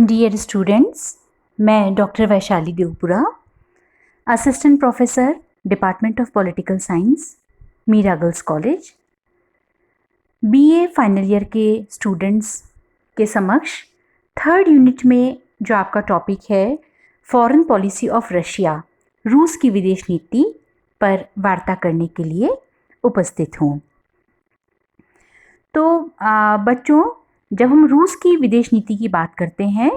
Dear students, मैं doctor Vaishali Devpura, assistant professor department of political science, Meera girls college, B A final year के students के समक्ष third unit में जो आपका टॉपिक है फॉरेन पॉलिसी ऑफ रशिया, रूस की विदेश नीति पर वार्ता करने के लिए उपस्थित हूँ। तो बच्चों, जब हम रूस की विदेश नीति की बात करते हैं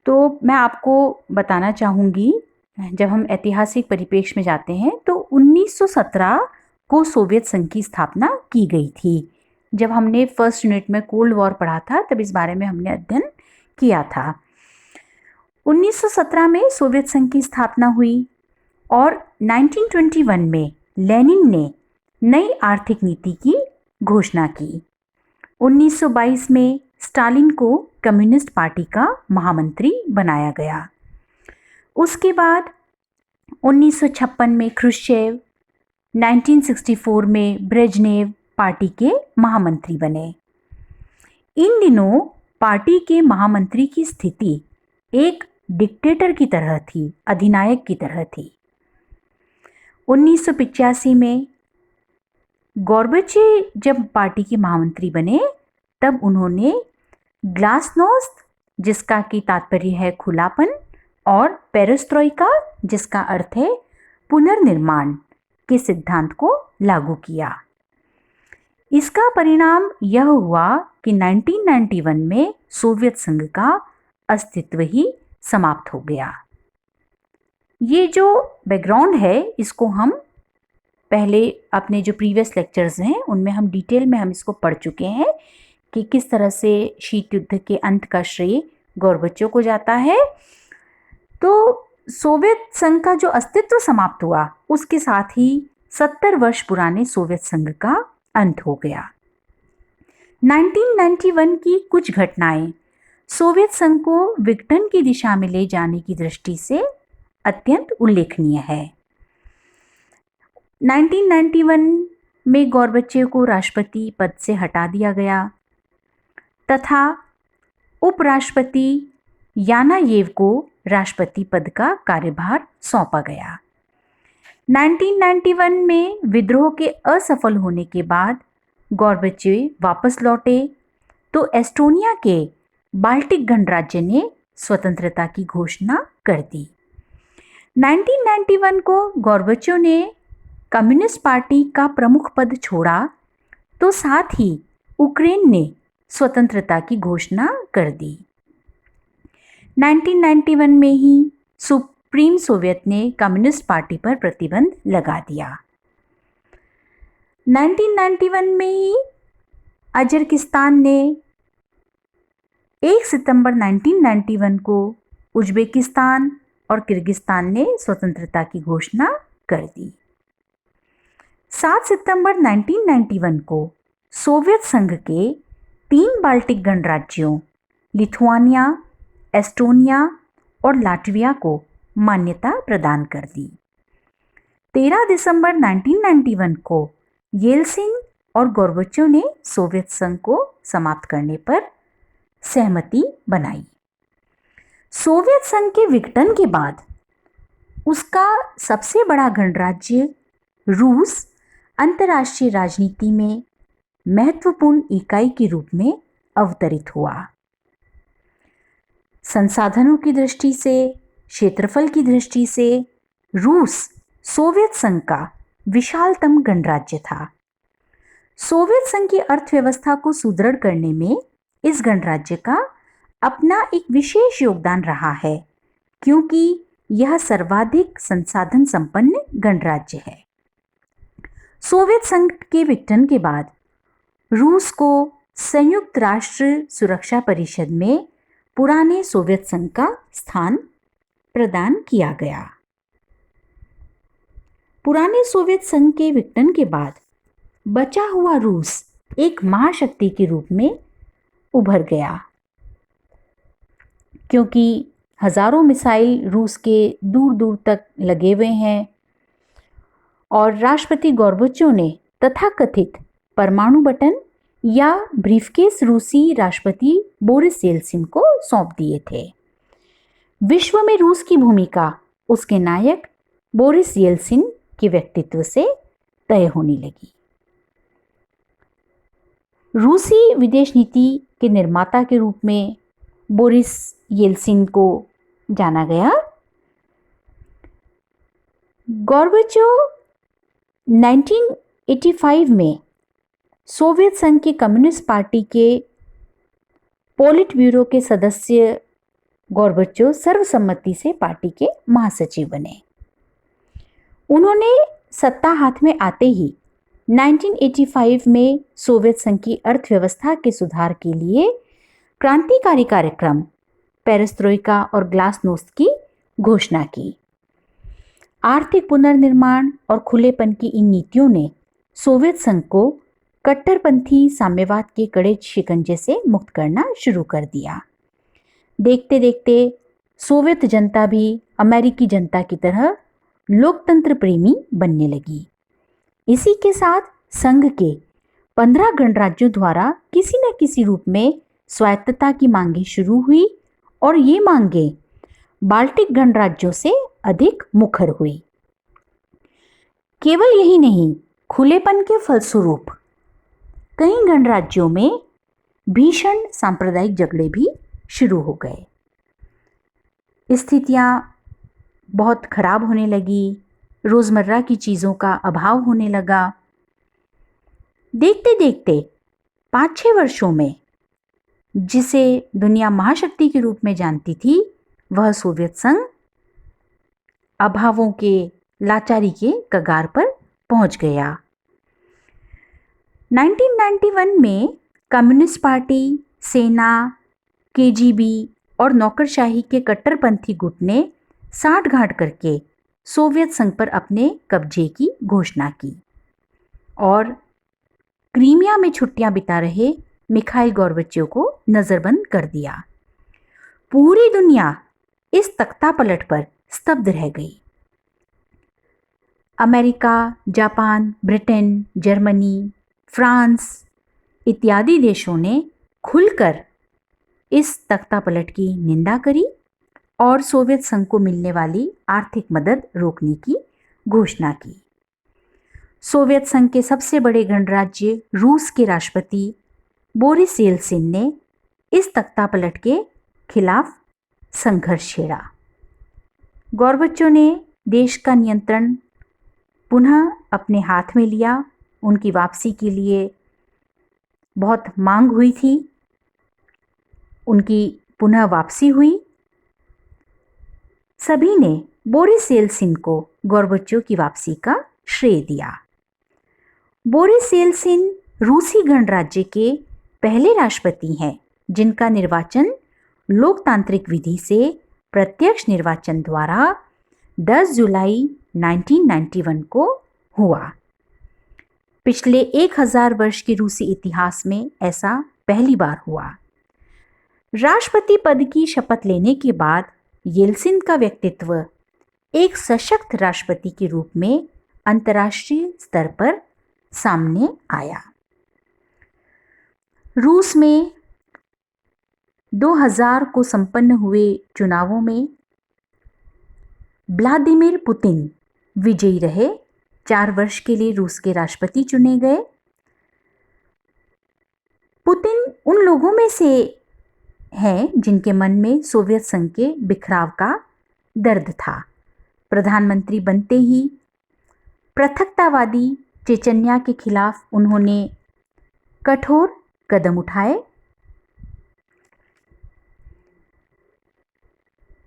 तो मैं आपको बताना चाहूँगी, जब हम ऐतिहासिक परिप्रेक्ष्य में जाते हैं तो 1917 को सोवियत संघ की स्थापना की गई थी। जब हमने फर्स्ट यूनिट में कोल्ड वॉर पढ़ा था तब इस बारे में हमने अध्ययन किया था। 1917 में सोवियत संघ की स्थापना हुई और 1921 में लेनिन ने नई आर्थिक नीति की घोषणा की। 1922 में स्टालिन को कम्युनिस्ट पार्टी का महामंत्री बनाया गया। उसके बाद 1956 में ख्रुश्चेव, 1964 में ब्रेजनेव पार्टी के महामंत्री बने। इन दिनों पार्टी के महामंत्री की स्थिति एक डिक्टेटर की तरह थी, अधिनायक की तरह थी। 1985 में गोर्बाचेव जब पार्टी के महामंत्री बने तब उन्होंने ग्लासनोस्त, जिसका की तात्पर्य है खुलापन, और पेरेस्ट्रोइका, जिसका अर्थ है पुनर्निर्माण, के सिद्धांत को लागू किया। इसका परिणाम यह हुआ कि 1991 में सोवियत संघ का अस्तित्व ही समाप्त हो गया। ये जो बैकग्राउंड है इसको हम पहले अपने जो प्रीवियस लेक्चर्स हैं उनमें हम डिटेल में इसको पढ़ चुके हैं कि किस तरह से शीत युद्ध के अंत का श्रेय गोर्बाचेव को जाता है। तो सोवियत संघ का जो अस्तित्व समाप्त हुआ उसके साथ ही 70 वर्ष पुराने सोवियत संघ का अंत हो गया। 1991 की कुछ घटनाएं सोवियत संघ को विघटन की दिशा में ले जाने की दृष्टि से अत्यंत उल्लेखनीय है। 1991 में गोर्बाचेव को राष्ट्रपति पद से हटा दिया गया तथा उपराष्ट्रपति यानायेव को राष्ट्रपति पद का कार्यभार सौंपा गया। 1991 में विद्रोह के असफल होने के बाद गोर्बाचेव वापस लौटे तो एस्टोनिया के बाल्टिक गणराज्य ने स्वतंत्रता की घोषणा कर दी। 1991 को गोर्बाचेव ने कम्युनिस्ट पार्टी का प्रमुख पद छोड़ा तो साथ ही यूक्रेन ने स्वतंत्रता की घोषणा कर दी। 1991 में ही सुप्रीम सोवियत ने कम्युनिस्ट पार्टी पर प्रतिबंध लगा दिया। 1991 में ही अजरकिस्तान ने 1 सितंबर 1991 को उज्बेकिस्तान और किर्गिस्तान ने स्वतंत्रता की घोषणा कर दी। 7 सितंबर 1991 को सोवियत संघ के 3 बाल्टिक गणराज्यों लिथुआनिया, एस्टोनिया और लाटविया को मान्यता प्रदान कर दी। 13 दिसंबर 1991 को येल्सिन और गोर्बाचेव ने सोवियत संघ को समाप्त करने पर सहमति बनाई। सोवियत संघ के विघटन के बाद उसका सबसे बड़ा गणराज्य रूस अंतर्राष्ट्रीय राजनीति में महत्वपूर्ण इकाई के रूप में अवतरित हुआ। संसाधनों की दृष्टि से, क्षेत्रफल की दृष्टि से रूस सोवियत संघ का विशालतम गणराज्य था। सोवियत संघ की अर्थव्यवस्था को सुदृढ़ करने में इस गणराज्य का अपना एक विशेष योगदान रहा है, क्योंकि यह सर्वाधिक संसाधन संपन्न गणराज्य है। सोवियत संघ के विघटन के बाद रूस को संयुक्त राष्ट्र सुरक्षा परिषद में पुराने सोवियत संघ का स्थान प्रदान किया गया। पुराने सोवियत संघ के विघटन के बाद बचा हुआ रूस एक महाशक्ति के रूप में उभर गया, क्योंकि हजारों मिसाइल रूस के दूर दूर तक लगे हुए हैं और राष्ट्रपति गोर्बाचेव ने तथाकथित परमाणु बटन या ब्रीफकेस रूसी राष्ट्रपति बोरिस येल्सिन को सौंप दिए थे। विश्व में रूस की भूमिका उसके नायक बोरिस येल्सिन के व्यक्तित्व से तय होने लगी। रूसी विदेश नीति के निर्माता के रूप में बोरिस येल्सिन को जाना गया। गोर्बाचोव 1985 में सोवियत संघ की कम्युनिस्ट पार्टी के पोलिट ब्यूरो के सदस्य गोर्बाचोव सर्वसम्मति से पार्टी के महासचिव बने। उन्होंने सत्ता हाथ में आते ही 1985 में सोवियत संघ की अर्थव्यवस्था के सुधार के लिए क्रांतिकारी कार्यक्रम पेरेस्ट्रोइका और ग्लासनोस्त की घोषणा की। आर्थिक पुनर्निर्माण और खुलेपन की इन नीतियों ने सोवियत संघ को कट्टरपंथी साम्यवाद के कड़े शिकंजे से मुक्त करना शुरू कर दिया। देखते देखते सोवियत जनता भी अमेरिकी जनता की तरह लोकतंत्र प्रेमी बनने लगी। इसी के साथ संघ के 15 गणराज्यों द्वारा किसी न किसी रूप में स्वायत्तता की मांगें शुरू हुई और ये मांगें बाल्टिक गणराज्यों से अधिक मुखर हुई। केवल यही नहीं, खुलेपन के फलस्वरूप कई गणराज्यों में भीषण सांप्रदायिक झगड़े भी शुरू हो गए। स्थितियां बहुत खराब होने लगी, रोजमर्रा की चीजों का अभाव होने लगा। देखते देखते 5-6 वर्षों में जिसे दुनिया महाशक्ति के रूप में जानती थी, वह सोवियत संघ अभावों के, लाचारी के कगार पर पहुंच गया। 1991 में कम्युनिस्ट पार्टी, सेना, केजीबी और नौकरशाही के कट्टरपंथी गुट ने साठगांठ करके सोवियत संघ पर अपने कब्जे की घोषणा की और क्रीमिया में छुट्टियां बिता रहे मिखाइल गोर्बाचोव को नजरबंद कर दिया। पूरी दुनिया इस तख्तापलट पर स्तब्ध रह गई। America, Japan, Britain, Germany, France इत्यादि देशों ने खुलकर इस तख्तापलट की निंदा करी और सोवियत संघ को मिलने वाली आर्थिक मदद रोकने की घोषणा की। सोवियत संघ के सबसे बड़े गणराज्य रूस के राष्ट्रपति बोरिस येल्सिन ने इस तख्तापलट के खिलाफ संघर्ष छेड़ा। गोर्बाचोव ने देश का नियंत्रण पुनः अपने हाथ में लिया। उनकी वापसी के लिए बहुत मांग हुई थी, उनकी पुनः वापसी हुई। सभी ने बोरिस येल्सिन को गोर्बाचोव की वापसी का श्रेय दिया। बोरिस येल्सिन रूसी गणराज्य के पहले राष्ट्रपति हैं जिनका निर्वाचन लोकतांत्रिक विधि से प्रत्यक्ष निर्वाचन द्वारा 10 जुलाई 1991 को हुआ। पिछले 1000 वर्ष के रूसी इतिहास में ऐसा पहली बार हुआ। राष्ट्रपति पद की शपथ लेने के बाद येल्सिन का व्यक्तित्व एक सशक्त राष्ट्रपति के रूप में अंतर्राष्ट्रीय स्तर पर सामने आया। रूस में 2000 को संपन्न हुए चुनावों में व्लादिमीर पुतिन विजयी रहे। 4 वर्ष के लिए रूस के राष्ट्रपति चुने गए। पुतिन उन लोगों में से हैं जिनके मन में सोवियत संघ के बिखराव का दर्द था। प्रधानमंत्री बनते ही पृथकतावादी चेचन्या के खिलाफ उन्होंने कठोर कदम उठाए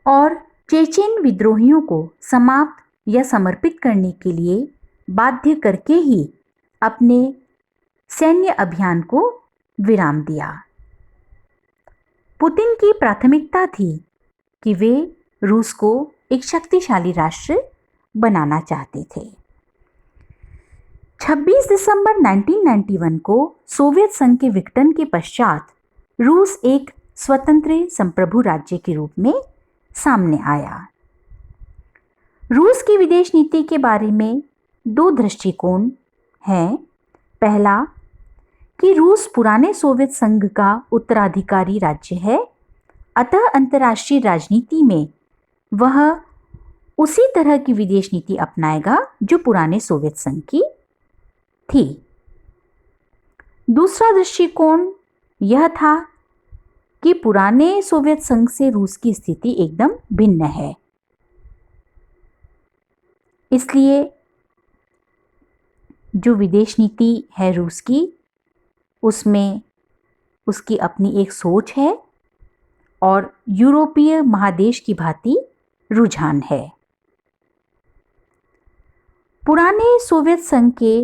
और चेचेन विद्रोहियों को समाप्त या समर्पित करने के लिए बाध्य करके ही अपने सैन्य अभियान को विराम दिया। पुतिन की प्राथमिकता थी कि वे रूस को एक शक्तिशाली राष्ट्र बनाना चाहते थे। 26 दिसंबर 1991 को सोवियत संघ के विघटन के पश्चात रूस एक स्वतंत्र संप्रभु राज्य के रूप में सामने आया। रूस की विदेश नीति के बारे में 2 दृष्टिकोण हैं। पहला, कि रूस पुराने सोवियत संघ का उत्तराधिकारी राज्य है, अतः अंतर्राष्ट्रीय राजनीति में वह उसी तरह की विदेश नीति अपनाएगा जो पुराने सोवियत संघ की थी। दूसरा दृष्टिकोण यह था कि पुराने सोवियत संघ से रूस की स्थिति एकदम भिन्न है, इसलिए जो विदेश नीति है रूस की, उसमें उसकी अपनी एक सोच है और यूरोपीय महादेश की भांति रुझान है। पुराने सोवियत संघ के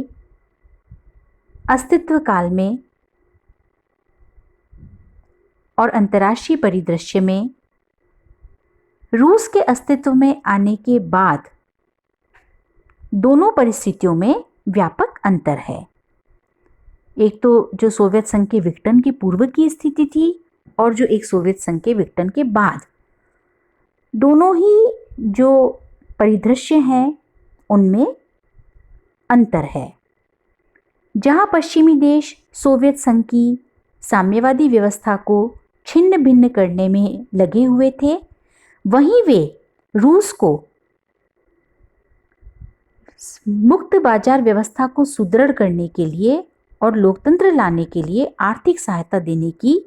अस्तित्व काल में और अंतर्राष्ट्रीय परिदृश्य में रूस के अस्तित्व में आने के बाद दोनों परिस्थितियों में व्यापक अंतर है। एक तो जो सोवियत संघ के विघटन के पूर्व की स्थिति थी और जो एक सोवियत संघ के विघटन के बाद, दोनों ही जो परिदृश्य हैं उनमें अंतर है। जहां पश्चिमी देश सोवियत संघ की साम्यवादी व्यवस्था को छिन्न भिन्न करने में लगे हुए थे, वहीं वे रूस को मुक्त बाजार व्यवस्था को सुदृढ़ करने के लिए और लोकतंत्र लाने के लिए आर्थिक सहायता देने की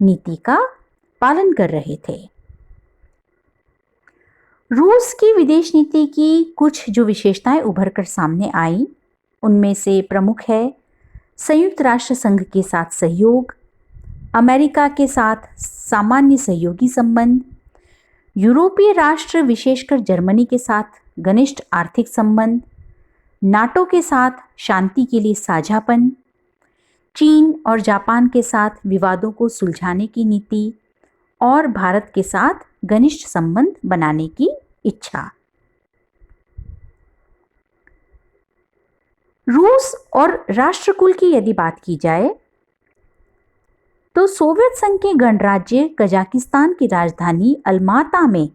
नीति का पालन कर रहे थे। रूस की विदेश नीति की कुछ जो विशेषताएं उभर कर सामने आई, उनमें से प्रमुख है संयुक्त राष्ट्र संघ के साथ सहयोग, अमेरिका के साथ सामान्य सहयोगी संबंध, यूरोपीय राष्ट्र विशेषकर जर्मनी के साथ घनिष्ठ आर्थिक संबंध, नाटो के साथ शांति के लिए साझापन, चीन और जापान के साथ विवादों को सुलझाने की नीति और भारत के साथ घनिष्ठ संबंध बनाने की इच्छा। रूस और राष्ट्रकुल की यदि बात की जाए तो सोवियत संघ के गणराज्य कजाकिस्तान की राजधानी अलमाता में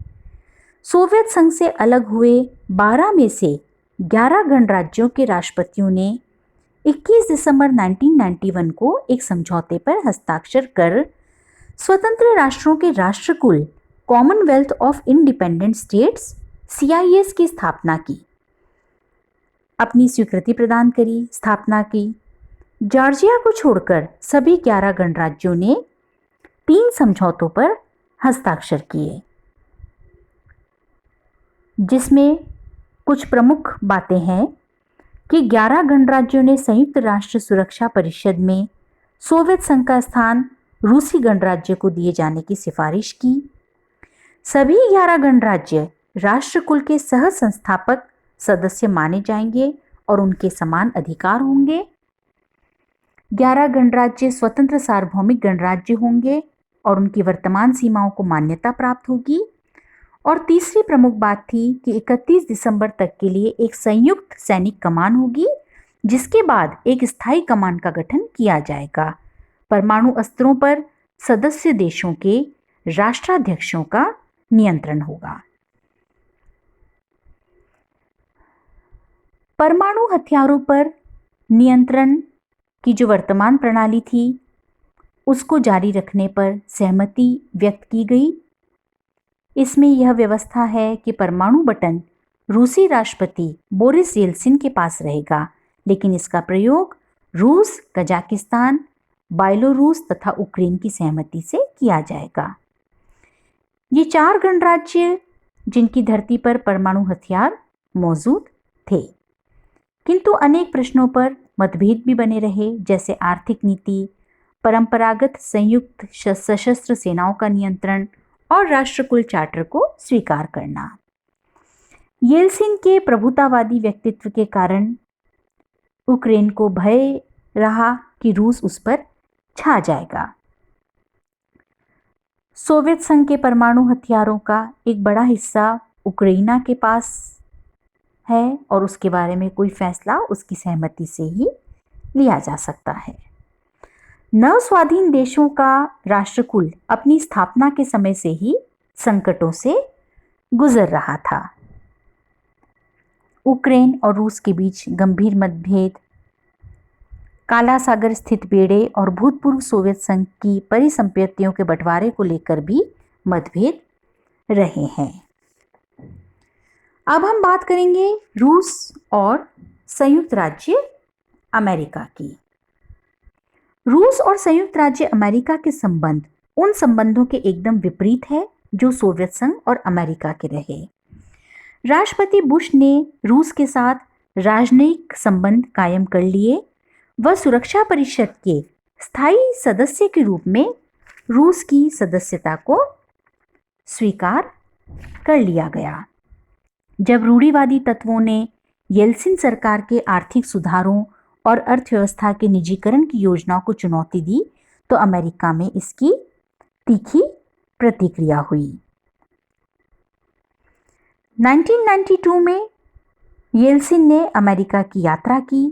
सोवियत संघ से अलग हुए 12 में से 11 गणराज्यों के राष्ट्रपतियों ने 21 दिसंबर 1991 को एक समझौते पर हस्ताक्षर कर स्वतंत्र राष्ट्रों के राष्ट्रकुल Commonwealth of independent states CIS की स्थापना की, अपनी स्वीकृति प्रदान करी, स्थापना की। जॉर्जिया को छोड़कर सभी 11 गणराज्यों ने 3 समझौतों पर हस्ताक्षर किए, जिसमें कुछ प्रमुख बातें हैं कि 11 गणराज्यों ने संयुक्त राष्ट्र सुरक्षा परिषद में सोवियत संघ का स्थान रूसी गणराज्य को दिए जाने की सिफारिश की। सभी 11 गणराज्य राष्ट्रकुल के सह संस्थापक सदस्य माने जाएंगे और उनके समान अधिकार होंगे। 11 गणराज्य स्वतंत्र सार्वभौमिक गणराज्य होंगे और उनकी वर्तमान सीमाओं को मान्यता प्राप्त होगी। और तीसरी प्रमुख बात थी कि 31 दिसंबर तक के लिए एक संयुक्त सैनिक कमान होगी, जिसके बाद एक स्थायी कमान का गठन किया जाएगा। परमाणु अस्त्रों पर सदस्य देशों के राष्ट्राध्यक्षों का नियंत्रण होगा। परमाणु हथियारों पर नियंत्रण की जो वर्तमान प्रणाली थी, उसको जारी रखने पर सहमति व्यक्त की गई। इसमें यह व्यवस्था है कि परमाणु बटन रूसी राष्ट्रपति बोरिस येल्सिन के पास रहेगा, लेकिन इसका प्रयोग रूस, कजाकिस्तान, बेलारूस तथा यूक्रेन की सहमति से किया जाएगा। ये 4 गणराज्य जिनकी धरती पर परमाणु हथियार मौजूद थे, किंतु अनेक प्रश्नों पर मतभेद भी बने रहे, जैसे आर्थिक नीति, परंपरागत संयुक्त सशस्त्र सेनाओं का नियंत्रण और राष्ट्रकुल चार्टर को स्वीकार करना। येल्सिन के प्रभुतावादी व्यक्तित्व के कारण यूक्रेन को भय रहा कि रूस उस पर छा जाएगा। सोवियत संघ के परमाणु हथियारों का एक बड़ा हिस्सा यूक्रेन के पास है और उसके बारे में कोई फैसला उसकी सहमति से ही लिया जा सकता है। नव स्वाधीन देशों का राष्ट्रकुल अपनी स्थापना के समय से ही संकटों से गुजर रहा था। यूक्रेन और रूस के बीच गंभीर मतभेद, काला सागर स्थित बेड़े और भूतपूर्व सोवियत संघ की परिसंपत्तियों के बंटवारे को लेकर भी मतभेद रहे हैं। अब हम बात करेंगे रूस और संयुक्त राज्य अमेरिका की। रूस और संयुक्त राज्य अमेरिका के संबंध उन संबंधों के एकदम विपरीत है जो सोवियत संघ और अमेरिका के रहे। राष्ट्रपति बुश ने रूस के साथ राजनयिक संबंध कायम कर लिए। वह सुरक्षा परिषद के स्थायी सदस्य के रूप में रूस की सदस्यता को स्वीकार कर लिया गया। जब रूढ़िवादी तत्वों ने येल्सिन सरकार के आर्थिक सुधारों और अर्थव्यवस्था के निजीकरण की योजनाओं को चुनौती दी तो अमेरिका में इसकी तीखी प्रतिक्रिया हुई। 1992 में येल्सिन ने अमेरिका की यात्रा की।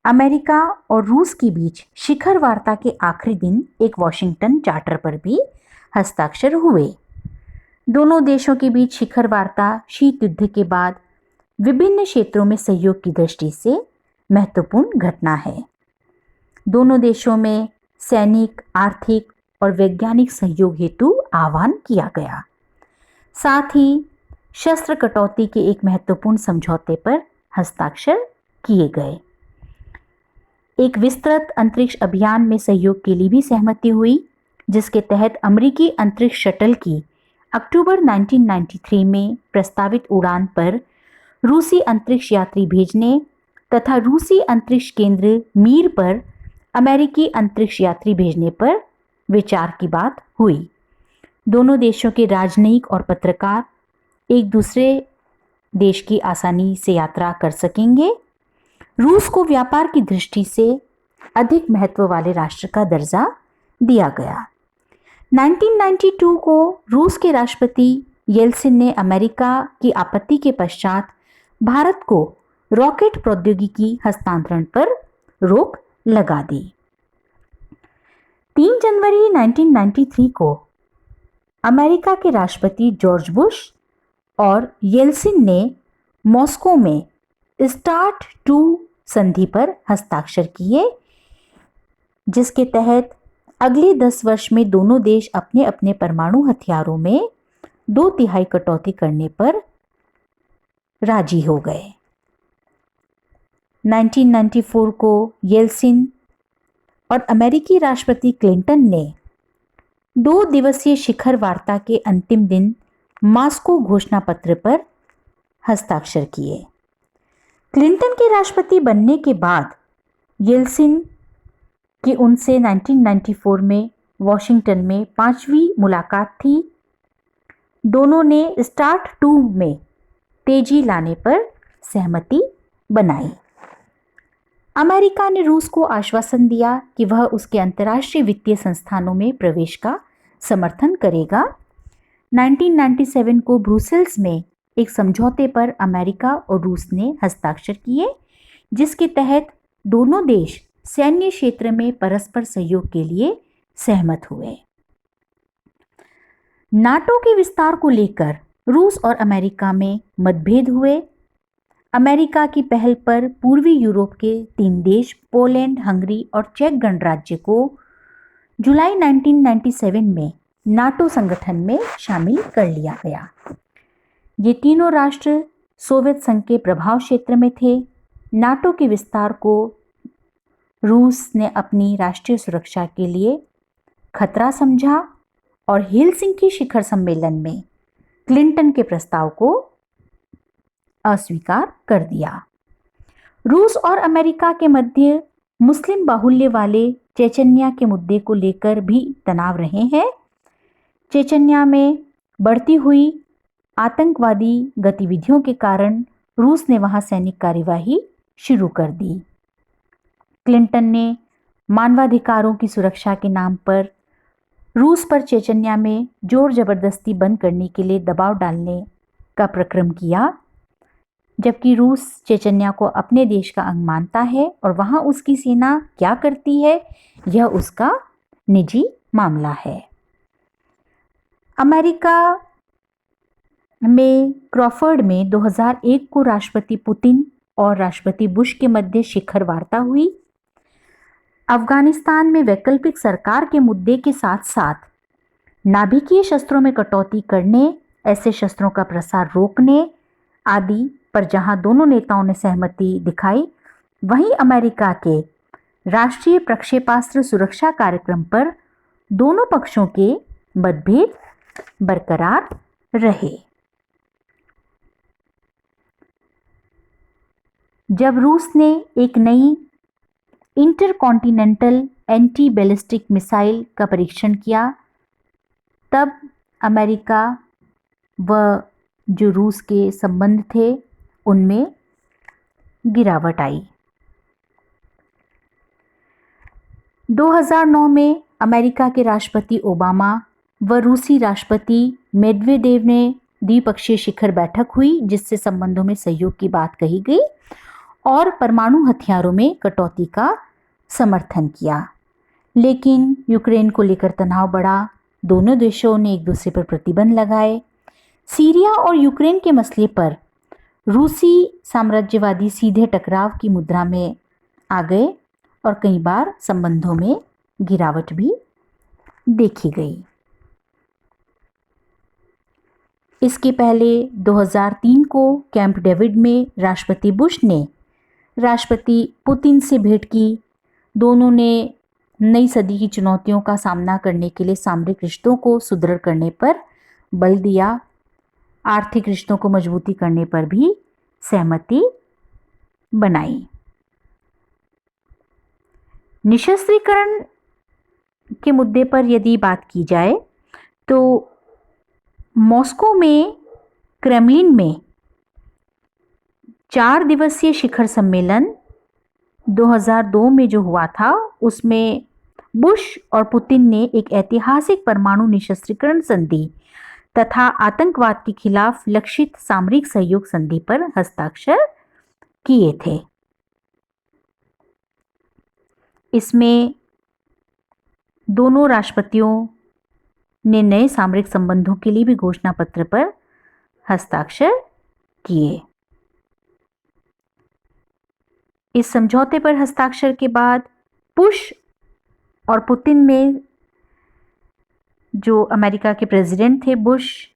अमेरिका और रूस के बीच शिखर वार्ता के आखिरी दिन एक वॉशिंगटन चार्टर पर भी हस्ताक्षर हुए। दोनों देशों के बीच शिखर वार्ता शीत युद्ध के बाद विभिन्न क्षेत्रों में सहयोग की दृष्टि से महत्वपूर्ण घटना है। दोनों देशों में सैनिक, आर्थिक और वैज्ञानिक सहयोग हेतु आह्वान किया गया। साथ ही शस्त्र कटौती के एक महत्वपूर्ण समझौते पर हस्ताक्षर किए गए। एक विस्तृत अंतरिक्ष अभियान में सहयोग के लिए भी सहमति हुई, जिसके तहत अमेरिकी अंतरिक्ष शटल की अक्टूबर 1993 में प्रस्तावित उड़ान पर रूसी अंतरिक्ष यात्री भेजने तथा रूसी अंतरिक्ष केंद्र मीर पर अमेरिकी अंतरिक्ष यात्री भेजने पर विचार की बात हुई। दोनों देशों के राजनयिक और पत्रकार एक दूसरे देश की आसानी से यात्रा कर सकेंगे। रूस को व्यापार की दृष्टि से अधिक महत्व वाले राष्ट्र का दर्जा दिया गया। 1992 को रूस के राष्ट्रपति येल्सिन ने अमेरिका की आपत्ति के पश्चात भारत को रॉकेट प्रौद्योगिकी हस्तांतरण पर रोक लगा दी। 3 जनवरी 1993 को अमेरिका के राष्ट्रपति जॉर्ज बुश और येल्सिन ने मॉस्को में स्टार्ट 2 संधि पर हस्ताक्षर किए, जिसके तहत अगले 10 वर्ष में दोनों देश अपने अपने परमाणु हथियारों में 2/3 कटौती करने पर राजी हो गए। 1994 को येल्सिन और अमेरिकी राष्ट्रपति क्लिंटन ने 2 दिवसीय शिखर वार्ता के अंतिम दिन मॉस्को घोषणा पत्र पर हस्ताक्षर किए। क्लिंटन के राष्ट्रपति बनने के बाद येल्सिन की उनसे 1994 में वॉशिंगटन में 5वीं मुलाकात थी। दोनों ने स्टार्ट 2 में तेजी लाने पर सहमति बनाई। अमेरिका ने रूस को आश्वासन दिया कि वह उसके अंतर्राष्ट्रीय वित्तीय संस्थानों में प्रवेश का समर्थन करेगा। 1997 को ब्रुसेल्स में एक समझौते पर अमेरिका और रूस ने हस्ताक्षर किए, जिसके तहत दोनों देश सैन्य क्षेत्र में परस्पर सहयोग के लिए सहमत हुए। नाटो के विस्तार को लेकर रूस और अमेरिका में मतभेद हुए। अमेरिका की पहल पर पूर्वी यूरोप के 3 देश पोलैंड, हंगरी और चेक गणराज्य को जुलाई 1997 में नाटो संगठन में शामिल कर लिया गया। ये तीनों राष्ट्र सोवियत संघ के प्रभाव क्षेत्र में थे। नाटो के विस्तार को रूस ने अपनी राष्ट्रीय सुरक्षा के लिए खतरा समझा और हेलसिंकी शिखर सम्मेलन में क्लिंटन के प्रस्ताव को अस्वीकार कर दिया। रूस और अमेरिका के मध्य मुस्लिम बाहुल्य वाले चेचन्या के मुद्दे को लेकर भी तनाव रहे हैं। चेचन्या में बढ़ती हुई आतंकवादी गतिविधियों के कारण रूस ने वहां सैनिक कार्यवाही शुरू कर दी। क्लिंटन ने मानवाधिकारों की सुरक्षा के नाम पर रूस पर चेचन्या में जोर जबरदस्ती बंद करने के लिए दबाव डालने का प्रक्रम किया, जबकि रूस चेचन्या को अपने देश का अंग मानता है और वहां उसकी सेना क्या करती है यह उसका निजी मामला है। अमेरिका में क्रॉफर्ड में 2001 को राष्ट्रपति पुतिन और राष्ट्रपति बुश के मध्य शिखर वार्ता हुई। अफगानिस्तान में वैकल्पिक सरकार के मुद्दे के साथ साथ नाभिकीय शस्त्रों में कटौती करने, ऐसे शस्त्रों का प्रसार रोकने आदि पर जहां दोनों नेताओं ने सहमति दिखाई, वहीं अमेरिका के राष्ट्रीय प्रक्षेपास्त्र सुरक्षा कार्यक्रम पर दोनों पक्षों के मतभेद बरकरार रहे। जब रूस ने एक नई इंटरकॉन्टिनेंटल एंटी बैलिस्टिक मिसाइल का परीक्षण किया, तब अमेरिका व जो रूस के संबंध थे उनमें गिरावट आई। 2009 में अमेरिका के राष्ट्रपति ओबामा व रूसी राष्ट्रपति मेदवेदेव ने द्विपक्षीय शिखर बैठक हुई, जिससे संबंधों में सहयोग की बात कही गई और परमाणु हथियारों में कटौती का समर्थन किया। लेकिन यूक्रेन को लेकर तनाव बढ़ा, दोनों देशों ने एक दूसरे पर प्रतिबंध लगाए। सीरिया और यूक्रेन के मसले पर रूसी साम्राज्यवादी सीधे टकराव की मुद्रा में आ गए और कई बार संबंधों में गिरावट भी देखी गई। इसके पहले 2003 को कैंप डेविड में राष्ट्रपति बुश ने राष्ट्रपति पुतिन से भेंट की। दोनों ने नई सदी की चुनौतियों का सामना करने के लिए सामरिक रिश्तों को सुदृढ़ करने पर बल दिया। आर्थिक रिश्तों को मजबूती करने पर भी सहमति बनाई। निशस्त्रीकरण के मुद्दे पर यदि बात की जाए तो मॉस्को में क्रेमलिन में 4 दिवसीय शिखर सम्मेलन 2002 में जो हुआ था, उसमें बुश और पुतिन ने एक ऐतिहासिक परमाणु निशस्त्रीकरण संधि तथा आतंकवाद के खिलाफ लक्षित सामरिक सहयोग संधि पर हस्ताक्षर किए थे। इसमें दोनों राष्ट्रपतियों ने नए सामरिक संबंधों के लिए भी घोषणा पत्र पर हस्ताक्षर किए। इस समझौते पर हस्ताक्षर के बाद बुश और पुतिन में जो अमेरिका के प्रेसिडेंट थे बुश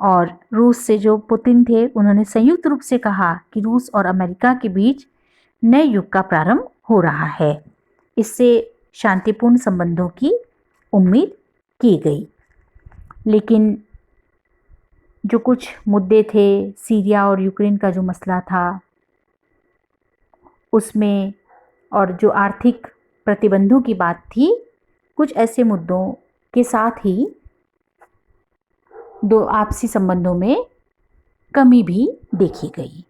और रूस से जो पुतिन थे, उन्होंने संयुक्त रूप से कहा कि रूस और अमेरिका के बीच नए युग का प्रारंभ हो रहा है। इससे शांतिपूर्ण संबंधों की उम्मीद की गई। लेकिन जो कुछ मुद्दे थे, सीरिया और यूक्रेन का जो मसला था उसमें, और जो आर्थिक प्रतिबंधों की बात थी, कुछ ऐसे मुद्दों के साथ ही दो आपसी संबंधों में कमी भी देखी गई।